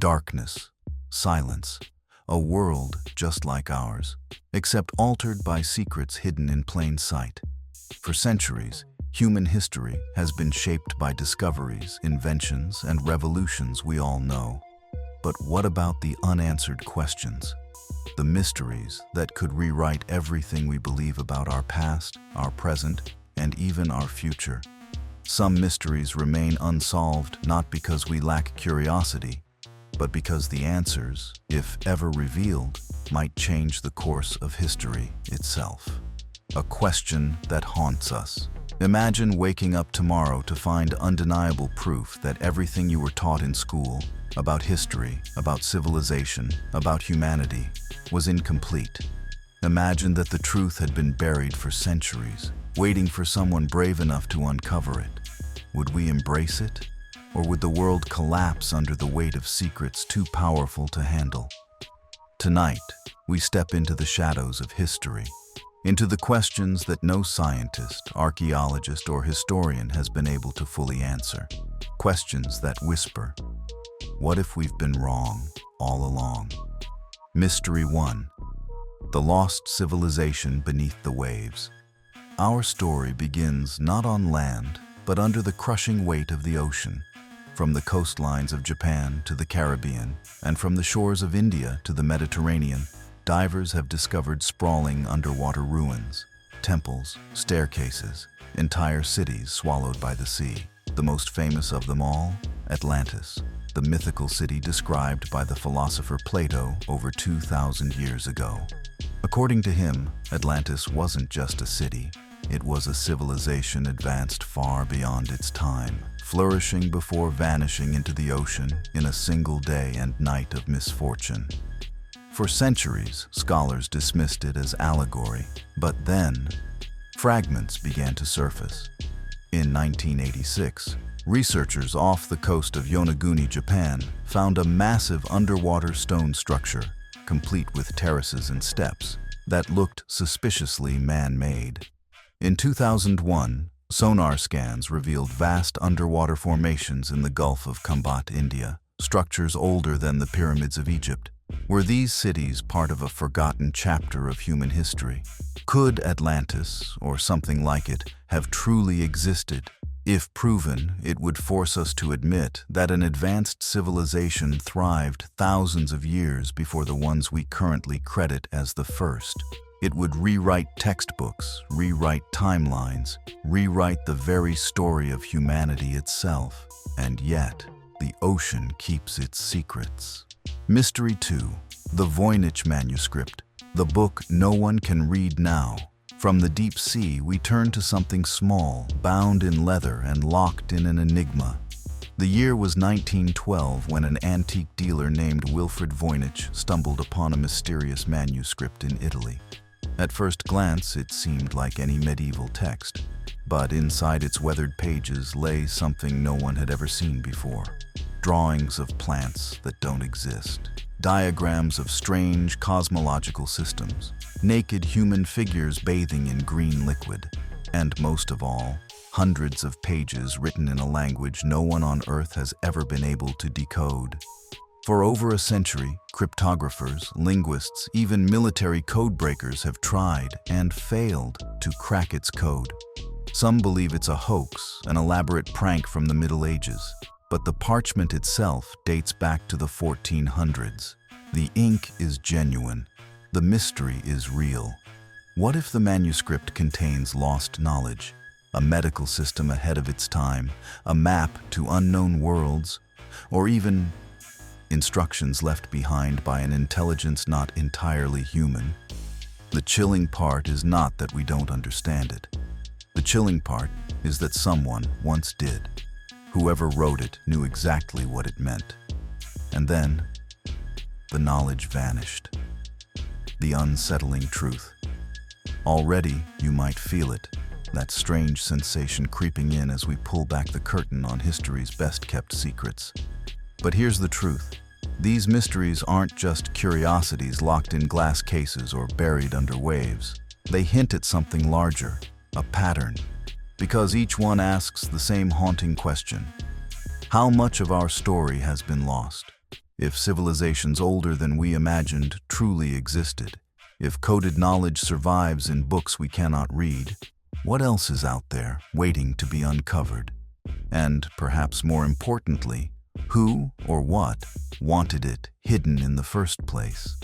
Darkness, silence, a world just like ours, except altered by secrets hidden in plain sight. For centuries, human history has been shaped by discoveries, inventions, and revolutions we all know. But what about the unanswered questions? The mysteries that could rewrite everything we believe about our past, our present, and even our future. Some mysteries remain unsolved not because we lack curiosity, but because the answers, if ever revealed, might change the course of history itself. A question that haunts us. Imagine waking up tomorrow to find undeniable proof that everything you were taught in school, about history, about civilization, about humanity, was incomplete. Imagine that the truth had been buried for centuries, waiting for someone brave enough to uncover it. Would we embrace it? Or would the world collapse under the weight of secrets too powerful to handle? Tonight, we step into the shadows of history, into the questions that no scientist, archaeologist, or historian has been able to fully answer. Questions that whisper, what if we've been wrong all along? Mystery 1. The lost civilization beneath the waves. Our story begins not on land, but under the crushing weight of the ocean. From the coastlines of Japan to the Caribbean, and from the shores of India to the Mediterranean, divers have discovered sprawling underwater ruins, temples, staircases, entire cities swallowed by the sea. The most famous of them all, Atlantis, the mythical city described by the philosopher Plato over 2,000 years ago. According to him, Atlantis wasn't just a city. It was a civilization advanced far beyond its time, flourishing before vanishing into the ocean in a single day and night of misfortune. For centuries, scholars dismissed it as allegory, but then, fragments began to surface. In 1986, researchers off the coast of Yonaguni, Japan, found a massive underwater stone structure, complete with terraces and steps, that looked suspiciously man-made. In 2001, sonar scans revealed vast underwater formations in the Gulf of Khambat, India, structures older than the pyramids of Egypt. Were these cities part of a forgotten chapter of human history? Could Atlantis, or something like it, have truly existed? If proven, it would force us to admit that an advanced civilization thrived thousands of years before the ones we currently credit as the first. It would rewrite textbooks, rewrite timelines, rewrite the very story of humanity itself. And yet, the ocean keeps its secrets. Mystery 2. The Voynich Manuscript, the book no one can read now. From the deep sea, we turn to something small, bound in leather and locked in an enigma. The year was 1912 when an antique dealer named Wilfred Voynich stumbled upon a mysterious manuscript in Italy. At first glance, it seemed like any medieval text, but inside its weathered pages lay something no one had ever seen before. Drawings of plants that don't exist, diagrams of strange cosmological systems, naked human figures bathing in green liquid, and most of all, hundreds of pages written in a language no one on Earth has ever been able to decode. For over a century, cryptographers, linguists, even military codebreakers have tried and failed to crack its code. Some believe it's a hoax, an elaborate prank from the Middle Ages, but the parchment itself dates back to the 1400s. The ink is genuine. The mystery is real. What if the manuscript contains lost knowledge, a medical system ahead of its time, a map to unknown worlds, or even instructions left behind by an intelligence not entirely human? The chilling part is not that we don't understand it. The chilling part is that someone once did. Whoever wrote it knew exactly what it meant. And then, the knowledge vanished. The unsettling truth. Already, you might feel it, that strange sensation creeping in as we pull back the curtain on history's best-kept secrets. But here's the truth. These mysteries aren't just curiosities locked in glass cases or buried under waves. They hint at something larger, a pattern, because each one asks the same haunting question. How much of our story has been lost? If civilizations older than we imagined truly existed, if coded knowledge survives in books we cannot read, what else is out there waiting to be uncovered? And, perhaps more importantly, who or what wanted it hidden in the first place?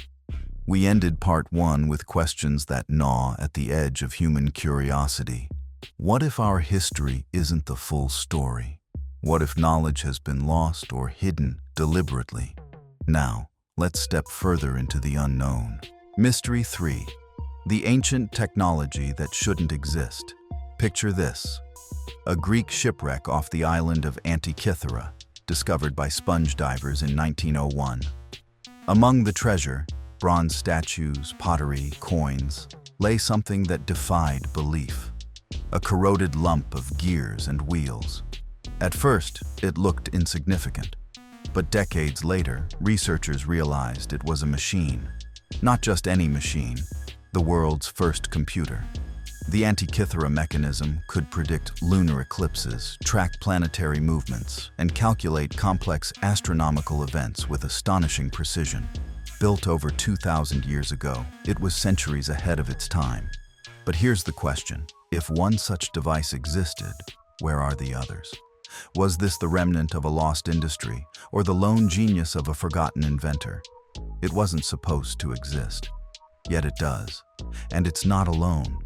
We ended part 1 with questions that gnaw at the edge of human curiosity. What if our history isn't the full story? What if knowledge has been lost or hidden deliberately? Now, let's step further into the unknown. Mystery 3. The ancient technology that shouldn't exist. Picture this: a Greek shipwreck off the island of Antikythera, discovered by sponge divers in 1901. Among the treasure, bronze statues, pottery, coins, lay something that defied belief: a corroded lump of gears and wheels. At first, it looked insignificant, but decades later, researchers realized it was a machine. Not just any machine, the world's first computer. The Antikythera mechanism could predict lunar eclipses, track planetary movements, and calculate complex astronomical events with astonishing precision. Built over 2,000 years ago, it was centuries ahead of its time. But here's the question: if one such device existed, where are the others? Was this the remnant of a lost industry, or the lone genius of a forgotten inventor? It wasn't supposed to exist. Yet it does. And it's not alone.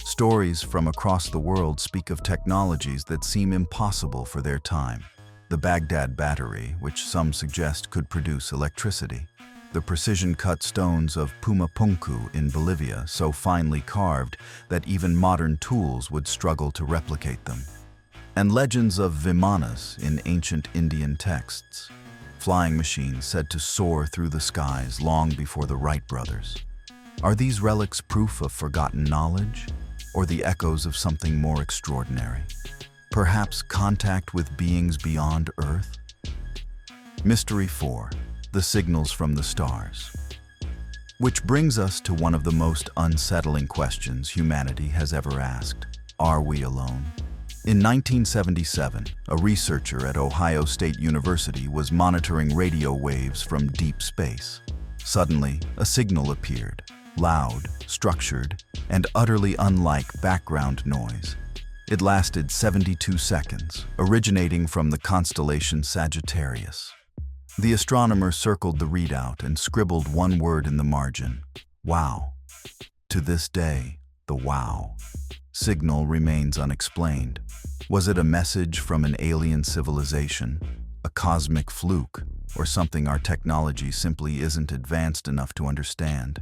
Stories from across the world speak of technologies that seem impossible for their time. The Baghdad battery, which some suggest could produce electricity. The precision-cut stones of Pumapunku in Bolivia, so finely carved that even modern tools would struggle to replicate them. And legends of Vimanas in ancient Indian texts. Flying machines said to soar through the skies long before the Wright brothers. Are these relics proof of forgotten knowledge, or the echoes of something more extraordinary? Perhaps contact with beings beyond Earth? Mystery 4. The signals from the stars. Which brings us to one of the most unsettling questions humanity has ever asked. Are we alone? In 1977, a researcher at Ohio State University was monitoring radio waves from deep space. Suddenly, a signal appeared, loud, structured, and utterly unlike background noise. It lasted 72 seconds, originating from the constellation Sagittarius. The astronomer circled the readout and scribbled one word in the margin: wow. To this day, the wow signal remains unexplained. Was it a message from an alien civilization, a cosmic fluke, or something our technology simply isn't advanced enough to understand?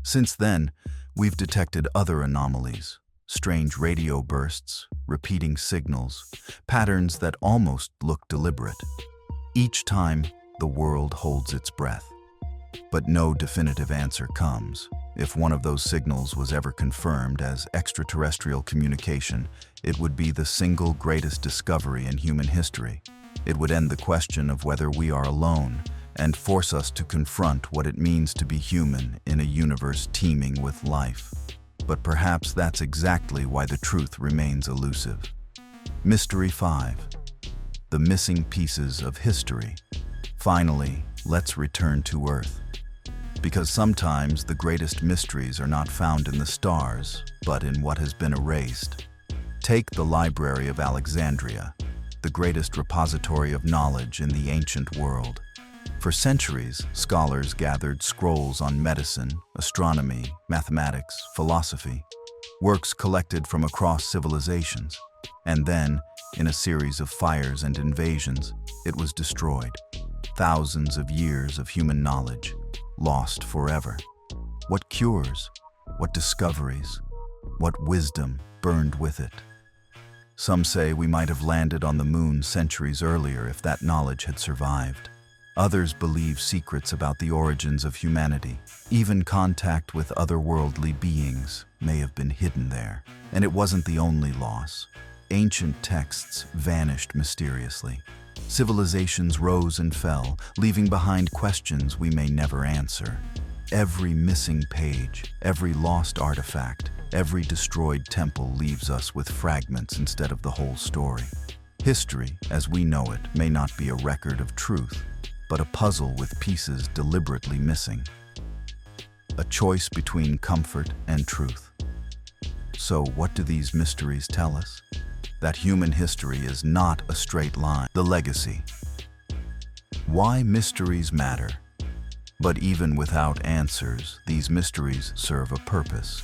Since then, we've detected other anomalies: strange radio bursts, repeating signals, patterns that almost look deliberate. Each time, the world holds its breath. But no definitive answer comes. If one of those signals was ever confirmed as extraterrestrial communication, it would be the single greatest discovery in human history. It would end the question of whether we are alone and force us to confront what it means to be human in a universe teeming with life. But perhaps that's exactly why the truth remains elusive. Mystery 5. The missing pieces of history. Finally, let's return to Earth. Because sometimes the greatest mysteries are not found in the stars, but in what has been erased. Take the Library of Alexandria, the greatest repository of knowledge in the ancient world. For centuries, scholars gathered scrolls on medicine, astronomy, mathematics, philosophy, works collected from across civilizations. And then, in a series of fires and invasions, it was destroyed. Thousands of years of human knowledge, lost forever. What cures, what discoveries, what wisdom burned with it? Some say we might have landed on the moon centuries earlier if that knowledge had survived. Others believe secrets about the origins of humanity, even contact with otherworldly beings, may have been hidden there. And it wasn't the only loss. Ancient texts vanished mysteriously. Civilizations rose and fell, leaving behind questions we may never answer. Every missing page, every lost artifact, every destroyed temple leaves us with fragments instead of the whole story. History, as we know it, may not be a record of truth, but a puzzle with pieces deliberately missing. A choice between comfort and truth. So, what do these mysteries tell us? That human history is not a straight line. The legacy. Why mysteries matter. But even without answers, these mysteries serve a purpose.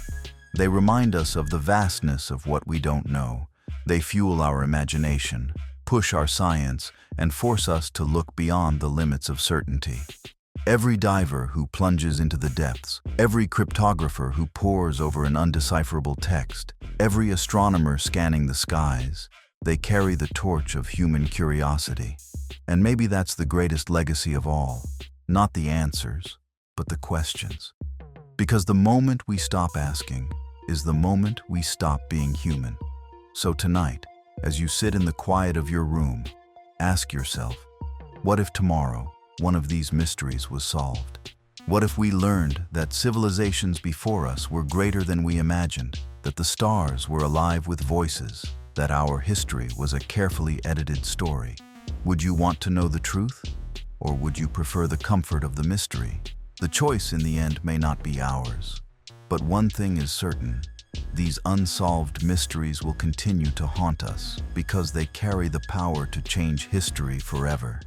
They remind us of the vastness of what we don't know. They fuel our imagination, push our science, and force us to look beyond the limits of certainty. Every diver who plunges into the depths, every cryptographer who pores over an undecipherable text, every astronomer scanning the skies, they carry the torch of human curiosity. And maybe that's the greatest legacy of all, not the answers, but the questions. Because the moment we stop asking is the moment we stop being human. So tonight, as you sit in the quiet of your room, ask yourself, what if tomorrow one of these mysteries was solved? What if we learned that civilizations before us were greater than we imagined, that the stars were alive with voices, that our history was a carefully edited story? Would you want to know the truth? Or would you prefer the comfort of the mystery? The choice in the end may not be ours. But one thing is certain, these unsolved mysteries will continue to haunt us because they carry the power to change history forever.